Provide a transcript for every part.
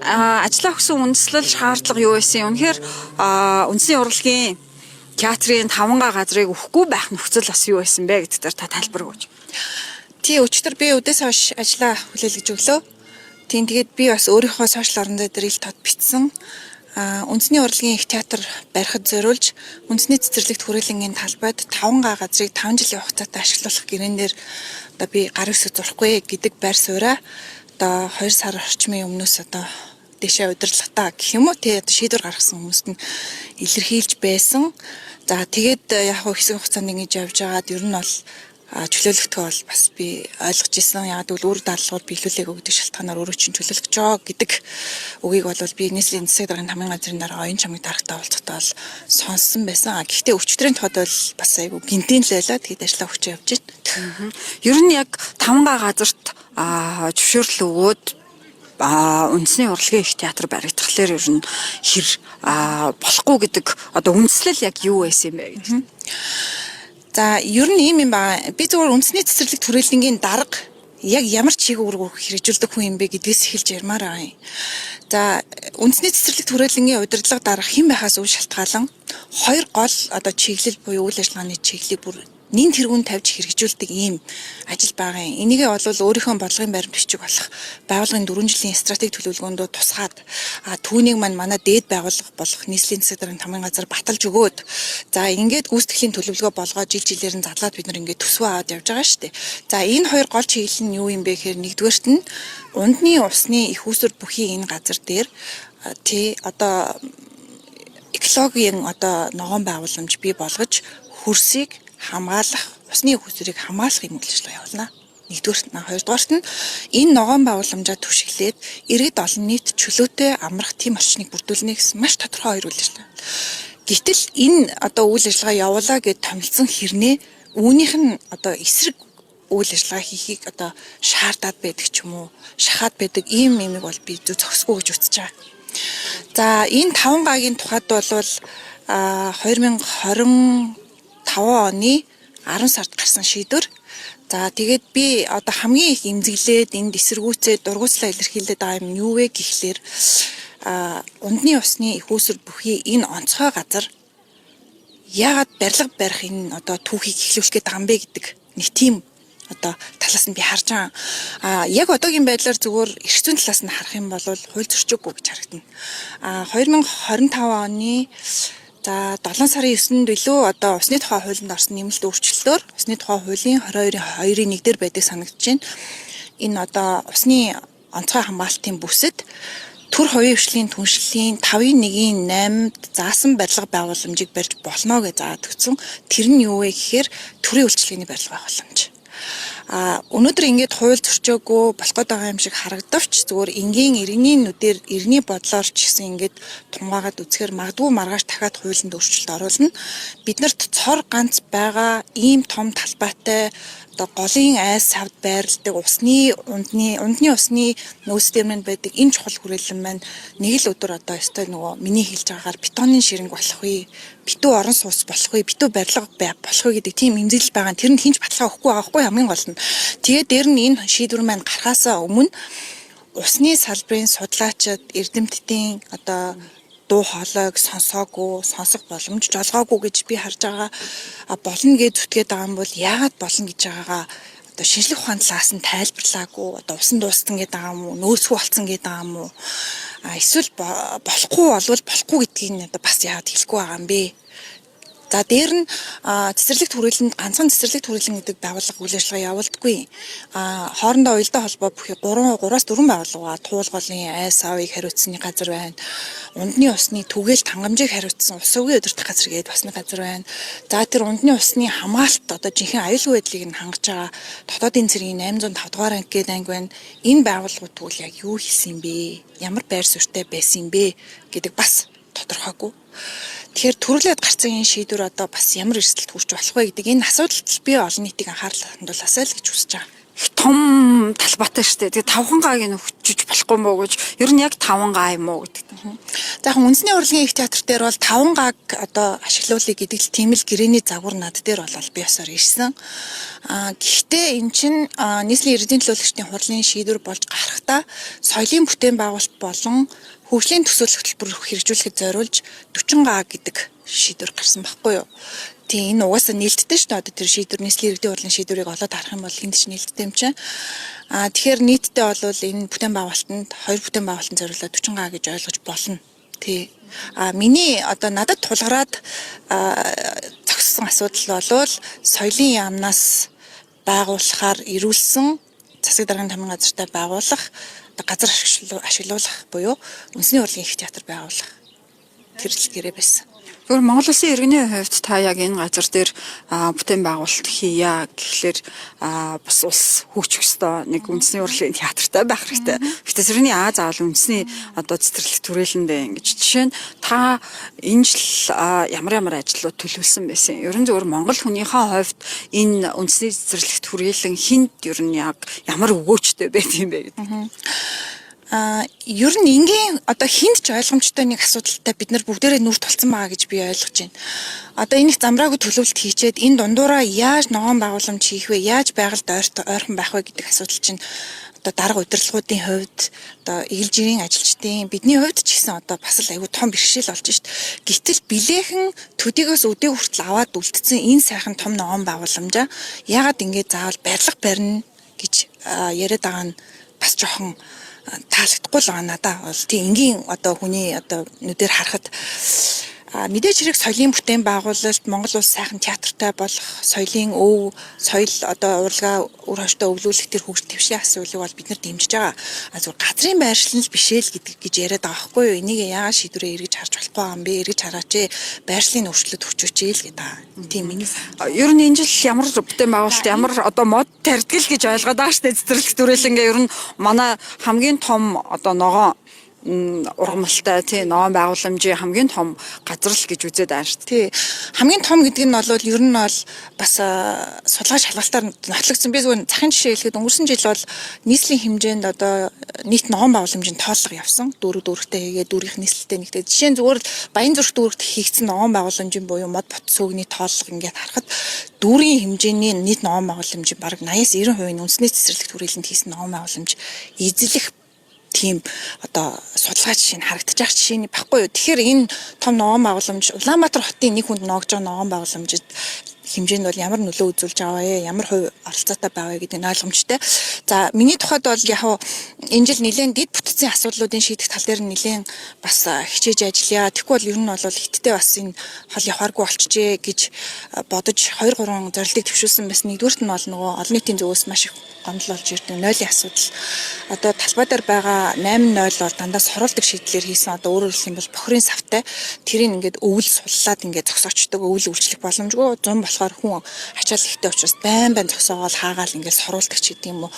ажлаа өгсөн үндэслэл шаардлага юу байсан? Үнэхээр үндэсний урлагийн театрын 5 газрыг өгөхгүй байх нөхцөл бас юу байсан бэ гэдэг дээр та тайлбар өгөөч. Тий, өчтөр би өдөөс хойш ажлаа хүлээлгэж өглөө. Тэгээд би бас өөрийнхөө сошиал орон дээр ил тод бичсэн. Үндэсний урлагийн их театр барихад зориулж үндэсний цэцэрлэгт хүрээлэнгийн талбайд 5 газрыг 5 жилийн хугацаатай ашиглуулах гэрээнээр одоо би гар өсөж зурхгүй гэдэг байр сууриа одоо 2 сар орчмын өмнөөс одоо дэшээ удирдлагатаа гэх юм уу тий одоо шийдвэр гаргасан хүмүүст нь илэрхийлж байсан. За тэгээд яг хэсэг хугацаанд ингэж явж байгаад ер нь бол чөлөөлөгдөхөө бол бас би ойлгож ирсэн. Яг л үр даалгавар биелүүлээгөө гэдэг шалтгаанаар өөрөө чинь чөлөөлөх жоо гэдэг үгийг бол би нийслэлийн засаг даргын тамгын газрын дараа оюун чамыг дарагтаа уулзахдаа бол сонссон байсан. Гэхдээ өчтөрийн тохиолд бол бас айгүй гинтийн л байлаа. Тэгээд ажиллаа өгч явж байна. Ер нь яг 5 газарт зөвшөөрөл өгөөд үндэсний урлагийн их театр баригдахлаар ер нь хэр болохгүй гэдэг одоо үндэслэл яг юу байсан юм бэ гэдэг. За ер нь ийм юм байна. Би зөвхөн үндэсний цэцэрлэгт хүрээлэнгийн дарга яг ямар чиглэл хэрэгжүүлдэг хүн юм бэ гэдгээс эхэлж ярмаар байгаа юм. За үндэсний цэцэрлэгт хүрээлэнгийн удирдлага дарга хэн байхаас үл шалтгаалan 2 гол одоо чиглэл буюу үйл ажиллагааны чиглэлийг бүр нин тэргүүн тавьж хэрэгжүүлдэг ийм ажил байгаа юм. Энийгээ бол өөрийнхөө бодлогын баримт бичиг болох байгууллагын 4 жилийн стратеги төлөвлөгөөндөө тусгаад түүнийг манай дээд байгууллага болох нийслэлийн засаг даргын тамгын газар баталж өгөөд за ингээд гүйцэтгэлийн төлөвлөгөө болгоод жилээр нь задлаад бид нар ингээд төсвөө аваад явж байгаа шүү дээ. За энэ 2 гол чиглэл нь юу юм бэ гэхээр нэгдүгээрт нь ундны усны их үүсвэр бүхий энэ газар дээр одоо экологийн одоо ногоон байгууламж бий болгож хөрсийг хамгаалах, усны хүсрийг хамгаалах юм үйлчлэл явуулна. Нэгдүгээрт нь, хоёрдугаарт нь энэ ногоон байгууламжаа түшиглээд иргэд олон нийт чөлөөтэй амрах тийм орчныг бүрдүүлнэ гэсэн маш тодорхой 2 үйл ажиллагаа. Гэтэл энэ одоо үйл ажиллагаа явуулаа гэж томилсон хэрнээ үүнийх нь одоо эсрэг үйл ажиллагаа хийхийг одоо шаардаад байдаг ч юм уу, шахаад байдаг ийм юмыг бол би зөксгүй гэж үзэж байгаа. За энэ 5 гагийн тухайд бол 2025 оны 10 сард гарсан шийдвэр. За тэгээд би одоо хамгийн их эмзэглээд энд эсэргүүцээ дургуйслаа илэрхийлээд байгаа юм юу вэ гэхлээр ундны усны их үүсвэр бүхий энэ онцгой газар яагаад барилга барих энэ одоо түүхийг эхлүүлэх гээд байгаа юм бэ гэдэг нэг тийм одоо талаас нь би харж байгаа. Яг одоогийн байдлаар зүгээр эрх зүйн талаас нь харах юм бол хууль зөрчиггүй гэж харагдана. 2025 оны за 7 сарын 9-нд илүү одоо усны тухай хуулинд орсон нэмэлт өөрчлөлтөөр усны тухай хуулийн 22-ийн 1 дээр байдаг санагдаж байна. Энэ одоо усны онцгой хамгаалтын бүсэд төр хувийн хвшлийн түншлэлийн 5-1-ийн 8-д заасан барилга байгууламжийг барьж болно гэж заадаг гэсэн. Тэр нь юу вэ гэхээр төрийн үйлчлэгээний барилга байгууламж. Өнөөдөр ингээд хууль зөрчөөгүй болох гээд байгаа юм шиг харагдавч зүгээр энгийн иргэний нүдээр иргэний бодлоор ч гэсэн ингээд тунгаагаад үзэхээр магадгүй маргааш дахиад хуулинд өөрчлөлт оруулна. Биднэрт цор ганц байгаа ийм том талбайтай одоо голын айс савд байрладаг ундны усны нөөцлөмөнд байдаг энэ чухал хүрээлэн маань нэг л өдөр одоо өстой нөгөө миний хэлж байгаагаар бетонны ширэнг болох вэ, битүү орон сууц болох вэ, битүү барилга болох вэ гэдэг тийм эмзэглэл байгаа. Тэр нь хинч баталгаа өгөхгүй байгаа хгүй хамгийн гол нь. Тэгээд дээр нь энэ шийдвэр маань гарахаасаа өмнө усны салбарын судлаачид эрдэмтдийн одоо дуу хоолойг сонсох боломж жолгоогүй гэж би харж байгаа. Болно гэж зүтгээд байгаа юм бол яагаад болно гэж байгаагаа одоо шинжлэх ухааны талаас нь тайлбарлаагүй. Одоо усан дуустан гэдэг байгаа юм уу, нөөцгүй болцсон гэдэг байгаа юм уу? Эсвэл болохгүй болвол болохгүй гэдгийг нь одоо бас яагаад хэлэхгүй байгаа юм бэ? За дээр нь цэцэрлэгт хүрээлэнд ганцхан цэцэрлэгт хүрээлэн гэдэг байгууллага үйл ажиллагаа явуулдаггүй. Хоорондоо уялдаа холбоо бүхий 3-4 байгууллага туулгалын айс авыг хариуцсаны газар байна. Ундны усны түгээл тангамжийг хариуцсан ус өвгийн удирдах газар гэдэг бас нэг газар байна. За тэр ундны усны хамгаалалт одоо жинхэнэ аюулгүй байдлыг нь хангаж байгаа дотоодын цэргийн 805 дугаар анги гэдэг анги байна. Энэ байгууллагууд тэгвэл яг юу хийсэн юм бэ? Ямар байр суурьтай байсан юм бэ гэдэг бас тодорхойгүй. Тэгэхээр төрлөд гарсан энэ шийдвэр одоо бас ямар эрсдэлд хүрч болох вэ гэдэг энэ асуудалд би олон нийтийг анхаарал хандуулаасай л гэж хүсэж байгаа. Их том талбайтай шүү дээ. Тэгээ 5 гааг нь өгчөж болохгүй мó гэж ер нь яг 5 гаа юм уу гэдэг. Захан үндэсний урлагийн их театр дээр бол 5 гаг одоо ашиглуулъя гэдэг л тийм л гэрээний загвар над дээр бол бие ёсоор ирсэн. Гэхдээ эн чинь нийслэлийн иргэдийн төлөөлөгчдийн хурлын шийдвэр болж гарахдаа соёлын бүтээн байгуулалт болон хөгжлийн төсөөлөх хөтөлбөр хэрэгжүүлэхэд зориулж 40 га гэдэг шийдвэр гарсан байхгүй юу. Тийм энэ угаасаа нээлттэй шүү дээ. Одоо тэр шийдвэр нийслэлийн иргэдийн хурлын шийдвэрийг олоод харах юм бол хэнд ч нээлттэй юм чинь. Тэгэхээр нийтдээ бол энэ бүтээн байгуулалтанд 2 бүтээн байгуулалтанд зориулаад 40 га гэж ойлгож болно. Тий. Миний одоо надад тулгараад зогссон асуудал бол соёлын яамнаас байгуулахаар ирүүлсэн засаг дарганы тамирын газартай байгуулах газар ашиглуулах буюу үндэсний урлагийн их театр байгуулах тэр л гэрээ байсан. Тэгвэл Монгол Улсын иргэний хувьд та яг энэ газар дээр бүтээн байгуулалт хийя гэхлээр бас улс хөгжих ёстой нэг үндэсний урлагийн театртай байх хэрэгтэй. Гэхдээ зэрний заавал үндэсний одоо цэцэрлэг түрээлэндээ ингэж жишээ нь та энэ жил ямар ажлууд төлөвлөсөн байсан. Ерөн зөвөр Монгол хүнийхээ хувьд энэ үндэсний цэцэрлэг түрээлэн хинд ер нь яг ямар өгөөчтэй байт юм бэ гэдэг. Ер нь ингийн одоо хинт ч ойлгомжтой нэг асуудалтай бид нар бүгдээрээ нүр тулцсан байгаа гэж би ойлгож байна. Одоо энийг замраагүй төлөвлөлт хийчээд энэ дундуураа яаж ногоон байгууламж хийх вэ? Яаж байгальд ойрхон байх вэ гэдэг асуудал чинь одоо дарга удирдлагуудын хувьд одоо эгэл жирийн ажилчдын бидний хувьд ч гэсэн одоо бас л айгүй том бэрхшээл болж шít. Гэтэл билээхэн төдийгөөс өдөө хүртэл аваад үлдсэн энэ сайхан том ногоон байгууламжаа яагаад ингэ заавал барилга барина гэж яриад байгаа нь бас жоохон таалагдахгүй л байгаа надаа бол тийм энгийн одоо хүний одоо нүдээр харахад мэдээж хэрэг соёлын бүтээн байгуулалт Монгол улс сайхан театртай болох соёлын соёл одоо урлагаа үр хойштоо өвлүүлэх тэр хөгжил твшлийн асуудлыг бол бид нар дэмжиж байгаа. Зөв газрын байршлал биш л гэж яриад байгаа байхгүй юу? Энийг яагаад шийдвэрээ эргэж харж болохгүй юм бэ? Эргэж хараач ээ. Байршлын өөрчлөлт өгчөөч ээ л гэдэг. Тийм миний. Ер нь энэ жил ямар бүтээн байгуулалт ямар одоо мод тарьдгал гэж ойлгоод байгаа шүү дээ. Цэцэрлэг түрээлэнгээ ер нь манай хамгийн том одоо ногоон ургамалтай тий ногоон байгууламжийн хамгийн том газар л гэж үзээд байна шүү дээ. Тий. Хамгийн том гэдэг нь бол ер нь бол бас судалгаа шалгалтаар нотлогдсон. Би зөвхөн захын жишээ хэлэхэд өнгөрсөн жил бол нийслэлийн хэмжээнд одоо нийт ногоон байгууламжийн тооллого явсан. Дүүрэгтэй хийгээд дүүргийнх нийслэлтэй нэгтэй. Жишээ нь зүгээр Баян зүрх дүүрэгт хийгдсэн ногоон байгууламжийн буюу мод бот сүүгний тооллого ингээд харахад дүүргийн хэмжээний нийт ногоон байгууламжийн бараг 80-90% нь үндэсний цэцэрлэг түрээлэнд хийсэн ногоон байгууламж эзлэх тийм одоо судалгаа жишээ нь харагдаж байгаа жишээний баггүй юу. Тэгэхээр энэ том ногоон байгууламж Улаанбаатар хотын нэг хүнд ноогж байгаа ногоон байгууламжид хэмжээнд бол ямар нөлөө үзүүлж байгаа вэ? Ямар хувь оролцоотой байгаа вэ гэдэг нь ойлгомжтой. За миний тухайд бол яг энэ жил нэлээд дэд бүтцийн асуудлуудын шийдэх тал дээр нэлээд бас хичээж ажиллая. Тэгэхгүй бол ер нь бол хиттэй бас энэ хол явааргүй болчихжээ гэж бодож 2-3 зорилтыг төвшүүлсэн байсан. Нэгдүгüрт нь бол нөгөө олон нийтийн зөвөөс маш их гомдол болж ирдэг нойлын асуудал. Одоо талбай дээр байгаа 8-0 бол дандаа сорулдаг шийдлэр хийсэн. Одоо өөрөөр хэлэх юм бол бохирын савтай тэрийг ингээд өвөл суллаад ингээд зогсоочдөг өвөл үйлчлэх боломжгүй 100 болохоор хүн ачаал ихтэй учраас байн зогсоогоол хаагаал ингээд соруулдаг ч гэдэг юм уу.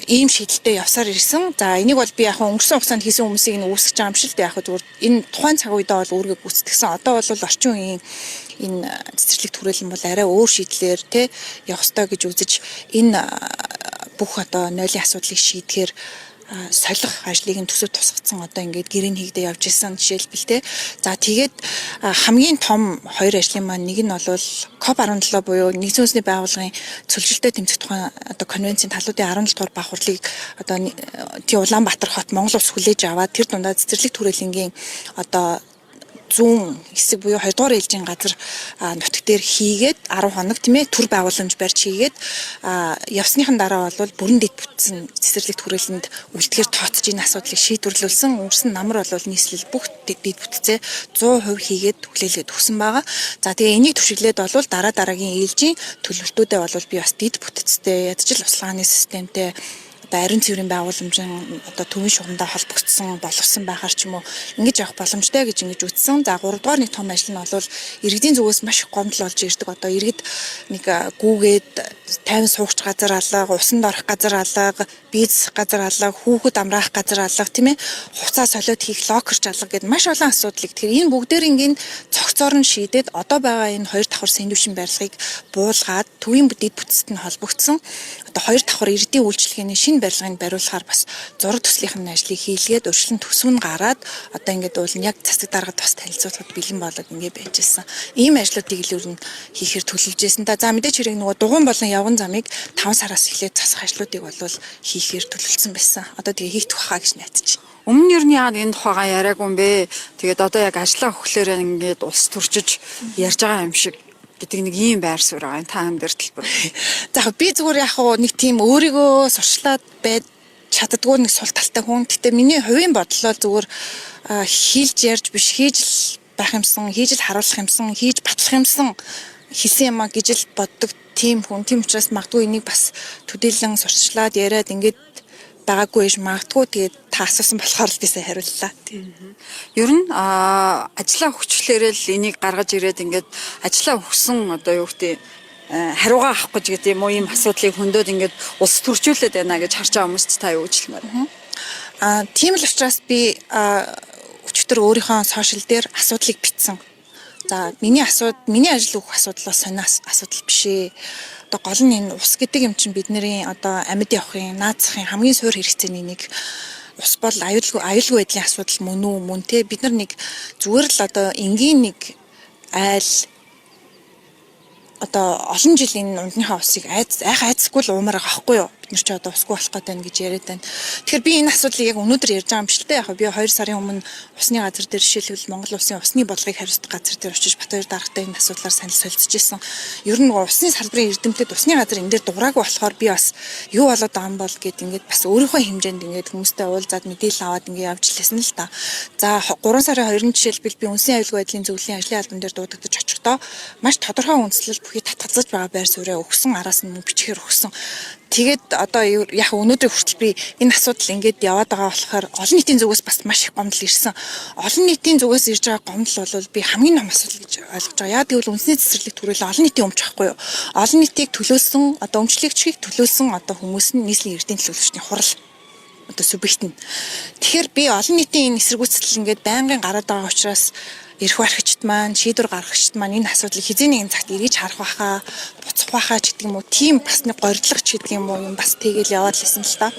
Ийм шийдэлтэй явсаар ирсэн. За энийг бол би яг өнгөрсөн хугацаанд хийсэн хүмүүсийг нь үүсгэж байгаа юм шиг л яг зүгээр энэ тухайн цаг үедээ бол үүргээ гүйцэтгсэн. Одоо бол орчин үеийн энэ цэцэрлэг түрээлэн бол арай өөр шийдлэр те явах ёстой гэж үзэж энэ бүх одоо нойлын асуудлыг шийдэхээр солих ажлыг нь төсөв тусгацсан одоо ингээд гэрийн хийгдэ явж исэн жишээлбэл те. За тэгээд хамгийн том хоёр ажлын маань нэг нь бол COP17 буюу нэгдсэн үндэсний байгууллагын цөлжилтөд тэмцэх тухайн одоо конвенцийн талуудын 17 дугаар баг хурлыг одоо Улаанбаатар хот Монгол улс хүлээж аваад тэр дундаа цэцэрлэг түрээлэнгийн одоо зүүн хэсэг буюу 2 дугаар ээлжийн газар нутаг дээр хийгээд 10 хоног тийм ээ төр байгууламж барьж хийгээд явсныхан дараа бол бүрэн дэд бүтсэн цэцэрлэг түрээлэнд үлдэхээр тооцож энэ асуудлыг шийдвэрлүүлсэн. Өнгөрсөн намар бол нийслэл бүх дэд бүтцээ 100% хийгээд хүлээлгээд өгсөн байгаа. За тэгээ энийг түшиглээд бол дараагийн ээлжийн төлөвлөлтүүдэд бол би бас дэд бүтцтэй ядчил услааны системтэй ариун цэврийн байгууламжийн одоо төвийн шугамдаа холбогдсон болгосон байхаар ч юм уу ингэж явах боломжтой гэж ингэж үзсэн. За 3 дугаар нэг том ажил нь бол иргэдийн зүгээс маш их гомдол болж ирдэг. Одоо иргэд нэг гүүгээд тайван суугч газар алга, усанд орох газар алга, биз газар алга, хүүхэд амраах газар алга тийм ээ хуцаа солиод хийх локерч алга гэд маш олон асуудлыг тэгэхээр энэ бүгдээрийн цогцоор нь шийдээд одоо байгаа энэ 2 давхар сэндвишин барилгыг буулгаад төвийн дэд бүтцэд нь холбогдсон одоо 2 давхар иргэдийн үйлчлэгээний шинэ барилгыг бариулахаар бас зураг төслийнхэн ажлыг хийлгээд өршлөн төсөв нь гараад одоо ингээд уул нь яг засаг даргад бас танилцуулахад бэлэн болоод ингээд байж байсан. Ийм ажлуудыг илүү нь хийхээр төлөвлөж байсан. За мэдээч хэрэг нөгөө дугуйн болон явган замыг 5 сараас эхлээд засах ажлуудыг бол хийхээр төлөвлөсөн байсан. Одоо тэгээ хийх тухай гэж найдаж байна. Өмнө нь ер нь яагаад энэ тухайгаа яриаггүй юм бэ? Тэгээд одоо яг ажлаа өгөхлөөр ингээд улс төрчиж ярьж байгаа юм шиг гэдэг нэг ийм байр суурь байгаа. Та амдэр төлбөр. За би зүгээр яг нэг тийм өөрийгөө сурчлаад байж чаддгүй нэг сул талтай хүн. Гэтэ миний хувийн бодлоо зүгээр хийлж ярьж биш хийж л байх юмсан, хийж л харуулах юмсан, хийж батлах юмсан хэлсэн юм а гэж л боддог тийм хүн. Тийм учраас магадгүй энийг бас төдийлөн сурчлаад яриад ингээд байгаагүй ш магадгүй тэгээд та асуусан болохоор л бисээ хариуллаа. Ер нь ажлаа өгчлөөрөө л энийг гаргаж ирээд ингээд ажлаа өгсөн одоо юу гэдэг хариугаа авах гэж гэдэг юм уу ийм асуудлыг хөндөд ингээд улс төрчүүлээд байна гэж харж байгаа хүмүүст та юу гэж хэлмээр. Тийм л учраас би өчигдөр өөрийнхөө сошиал дээр асуудлыг бичсэн. За миний ажил өгөх асуудал сониос асуудал биш ээ. Одоо гол нь энэ ус гэдэг юм чинь бидний одоо амьд явахын, наацахын хамгийн суур хэрэгцээний нэг. Ус бол аюулгүй байдлын асуудал мөн те бид нар нэг зүгээр л одоо энгийн нэг айл одоо олон жилийн ундныхаа усыг айцгүй л уумаар байгаа байхгүй юу? Бид нар ч одоо усгүй болох гэдэг нь гэж яриад байна. Тэгэхээр би энэ асуудлыг яг өнөөдөр ярьж байгаа юм шиг л дээ. Яг би 2 сарын өмнө усны газар дээр жишээлбэл Монгол улсын усны бодлогыг хариуцдаг газар дээр очиж Батбаяр даргатай энэ асуудлаар санал солилцож ирсэн. Ер нь усны салбарын эрдэмтэд усны газар энэ дээр дуграагүй болохоор би бас юу болоод байгаа юм бол гэд ингээд бас өөрийнхөө хэмжээнд ингээд хүмүүстэй уулзаад мэдээлэл аваад ингээд явж лээсэн л та. За 3 сарын 2-нд жишээлбэл би үнсэн аюулгүй байдлын зөвлөлийн ажлын албан дээр дуудагдаж очихдоо маш тодорхой үндэслэл бүхий татгалзаж байгаа байр суурьаа өгсөн араас нь бичгээр өгсөн. Тэгээд одоо яг өнөөдрийн хүртэл би энэ асуудал ингээд яваад байгаа болохоор олон нийтийн зүгээс бас маш их гомдол ирсэн. Олон нийтийн зүгээс ирж байгаа гомдол бол би хамгийн том асуудал гэж ойлгож байгаа. Яа гэвэл үндэсний цэцэрлэг төрөлөө олон нийтийн өмч байхгүй юу? Олон нийтийг төлөөсөн, одоо өмчлөгчийг төлөөсөн одоо хүмүүс нь нийслэлийн эрдэнэ төлөөлөгчний хурал одоо субъект нь. Тэгэхээр би олон нийтийн энэ эсэргүүцэл ингээд байнгын гараад байгаа учраас эрх баригчд маань, шийдвэр гаргагчд маань энэ асуудлыг хизээ нэгэн цагт эргэж харах байхаа, буцах байхаа ч гэдэг юм уу, тийм бас нэг горилго ч гэдэг юм уу, юм бас тэгэл яваад лсэн л та.